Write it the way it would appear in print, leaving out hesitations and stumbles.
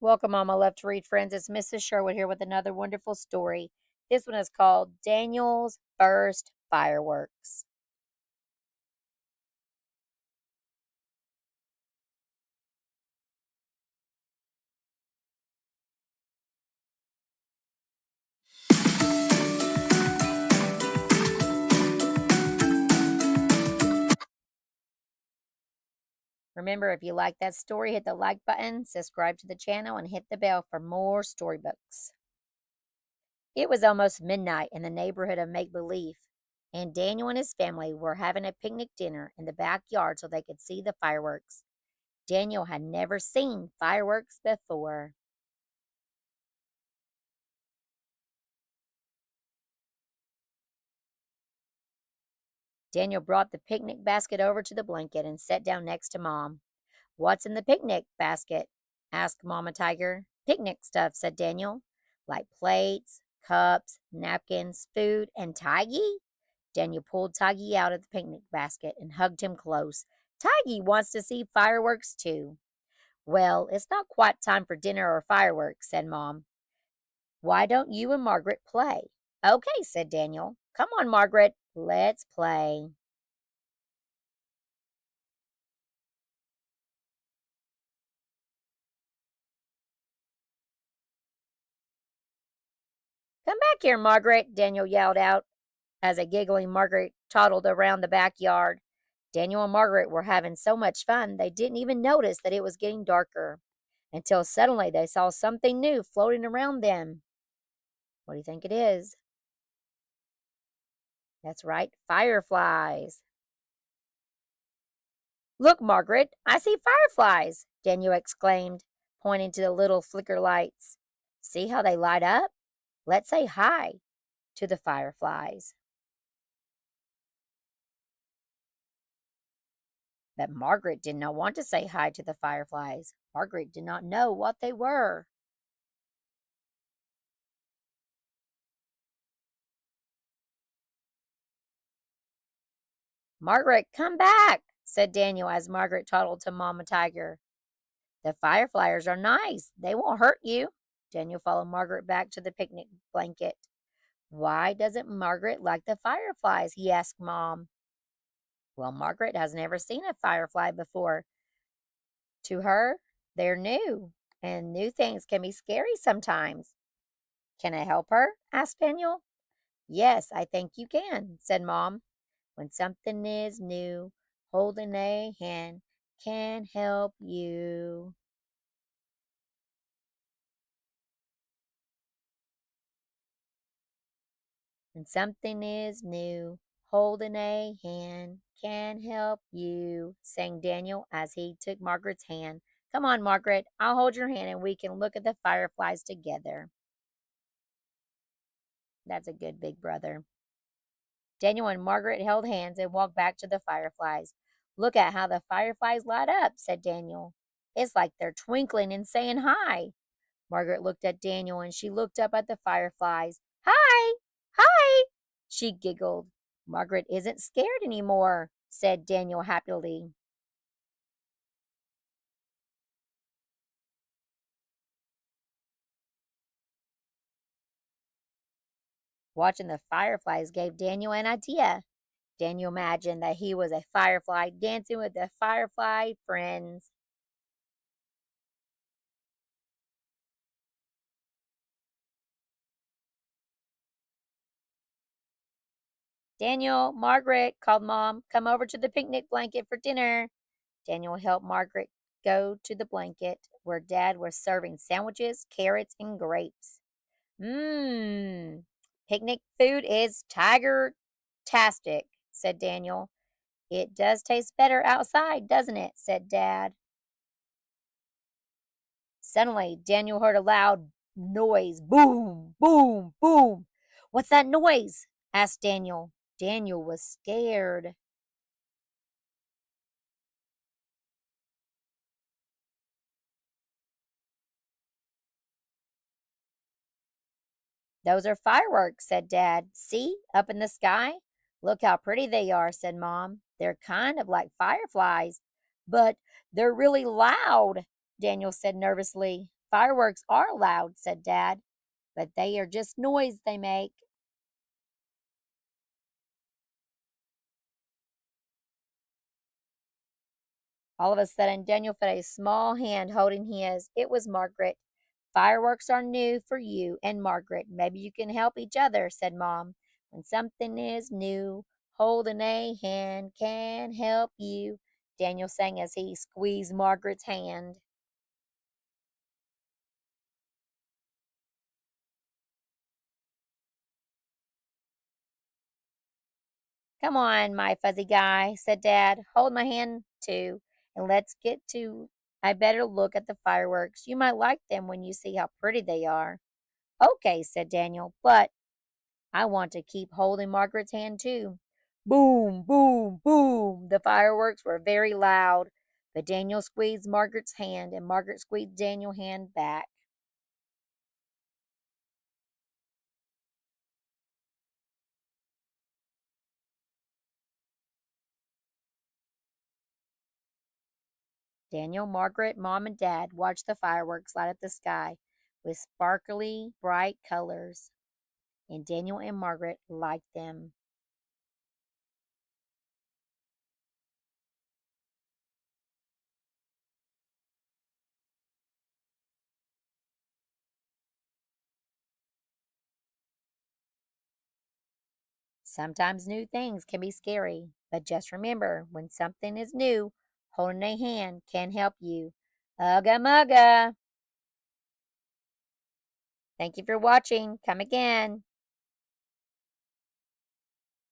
Welcome, Mama Love to Read friends. It's Mrs. Sherwood here with another wonderful story. This one is called Daniel's First Fireworks. Remember, if you like that story, hit the like button, subscribe to the channel, and hit the bell for more storybooks. It was almost midnight in the neighborhood of Make Believe, and Daniel and his family were having a picnic dinner in the backyard so they could see the fireworks. Daniel had never seen fireworks before. Daniel brought the picnic basket over to the blanket and sat down next to Mom. "What's in the picnic basket?" asked Mama Tiger. "Picnic stuff," said Daniel. "Like plates, cups, napkins, food, and Tiggy?" Daniel pulled Tiggy out of the picnic basket and hugged him close. "Tiggy wants to see fireworks too." "Well, it's not quite time for dinner or fireworks," said Mom. "Why don't you and Margaret play?" "Okay," said Daniel. "Come on, Margaret, let's play." "Come back here, Margaret," Daniel yelled out as a giggling Margaret toddled around the backyard. Daniel and Margaret were having so much fun they didn't even notice that it was getting darker until suddenly they saw something new floating around them. What do you think it is? That's right, fireflies. "Look, Margaret, I see fireflies," Daniel exclaimed, pointing to the little flicker lights. "See how they light up? Let's say hi to the fireflies." But Margaret did not want to say hi to the fireflies. Margaret did not know what they were. "Margaret, come back," said Daniel as Margaret toddled to Mama Tiger. "The fireflies are nice. They won't hurt you." Daniel followed Margaret back to the picnic blanket. "Why doesn't Margaret like the fireflies?" he asked Mom. "Well, Margaret has never seen a firefly before. To her, they're new, and new things can be scary sometimes." "Can I help her?" asked Daniel. "Yes, I think you can," said Mom. "When something is new, holding a hand can help you." "When something is new, holding a hand can help you," sang Daniel as he took Margaret's hand. "Come on, Margaret, I'll hold your hand and we can look at the fireflies together." That's a good big brother. Daniel and Margaret held hands and walked back to the fireflies. "Look at how the fireflies light up," said Daniel. "It's like they're twinkling and saying hi." Margaret looked at Daniel and she looked up at the fireflies. "Hi! Hi!" she giggled. "Margaret isn't scared anymore," said Daniel happily. Watching the fireflies gave Daniel an idea. Daniel imagined that he was a firefly dancing with the firefly friends. "Daniel, Margaret," called Mom, "come over to the picnic blanket for dinner." Daniel helped Margaret go to the blanket where Dad was serving sandwiches, carrots, and grapes. "Mmm, picnic food is tiger-tastic," said Daniel. "It does taste better outside, doesn't it?" said Dad. Suddenly, Daniel heard a loud noise. Boom, boom, boom. "What's that noise?" asked Daniel. Daniel was scared. "Those are fireworks," said Dad. "See, up in the sky? Look how pretty they are," said Mom. "They're kind of like fireflies, but they're really loud," Daniel said nervously. Fireworks are loud, said Dad, but they are just noise they make. All of a sudden, Daniel felt a small hand holding his. It was Margaret. Fireworks are new for you and Margaret. Maybe you can help each other, said Mom. When something is new, holding a hand can help you, Daniel sang as he squeezed Margaret's hand. Come on, my fuzzy guy, said Dad. Hold my hand too, and let's get to I better look at the fireworks. You might like them when you see how pretty they are. Okay, said Daniel, but I want to keep holding Margaret's hand too. Boom, boom, boom. The fireworks were very loud, but Daniel squeezed Margaret's hand, and Margaret squeezed Daniel's hand back. Daniel, Margaret, Mom, and Dad watched the fireworks light up the sky with sparkly, bright colors, and Daniel and Margaret liked them. Sometimes new things can be scary, but just remember when something is new, holding a hand can help you. Ugga mugga! Thank you for watching. Come again.